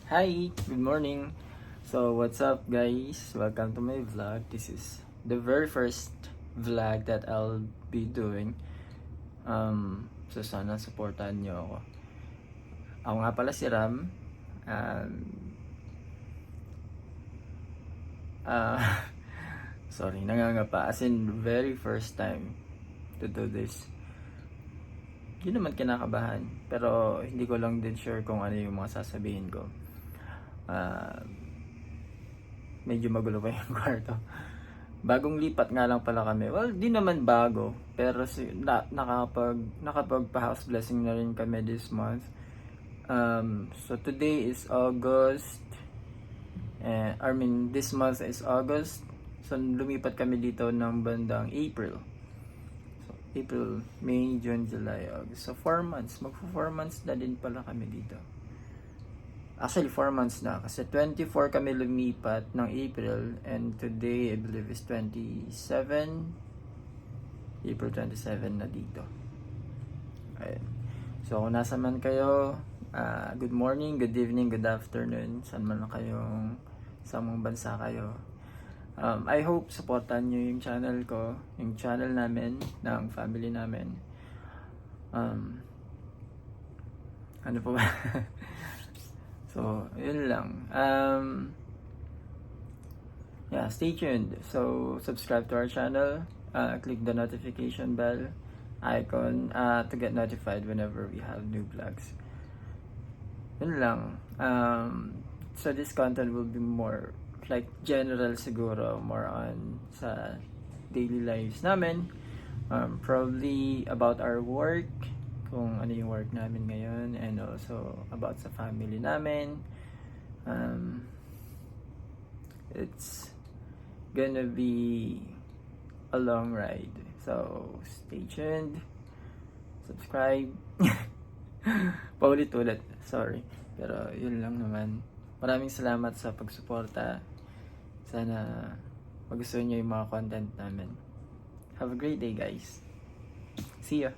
Hi, good morning. So, what's up, guys? Welcome to my vlog. This is the very first vlog that I'll be doing. So sana supportahan niyo ako. Ako nga pala si Ram. Um, uh, sorry, nangangapa. As in, very first time to do this. Hindi naman kinakabahan. Pero hindi ko lang din sure kung ano yung mga sasabihin ko. Medyo magulo pa yung kwarto. Bagong lipat nga lang pala kami. Well, di naman bago, pero nakapag-house blessing na rin kami this month. So today is August. This month is August. So lumipat kami dito ng bandang April. So April, May, June, July, August. So 4 months. Magpo 4 months na din pala kami dito. Actually, 4 months na. Kasi 24 kami lumipat ng April. And today, I believe is 27. April 27 na dito. Ayun. So, kung nasa man kayo, good morning, good evening, good afternoon. Saan man na kayong, sa mga bansa kayo. I hope supportan nyo yung channel ko. Yung channel namin, ng family namin. Ano pa ba? So, yun lang. Stay tuned. So, subscribe to our channel. Click the notification bell icon to get notified whenever we have new vlogs. Yun lang. So, this content will be more like general siguro. More on sa daily lives namin. Probably about our work. Kung ano yung work namin ngayon, and also about sa family namin. It's gonna be a long ride, so stay tuned, subscribe. Paulit-ulit, sorry, pero yun lang naman. Maraming salamat sa pagsuporta. Sana magustuhan nyo yung mga content namin. Have a great day, guys. See ya.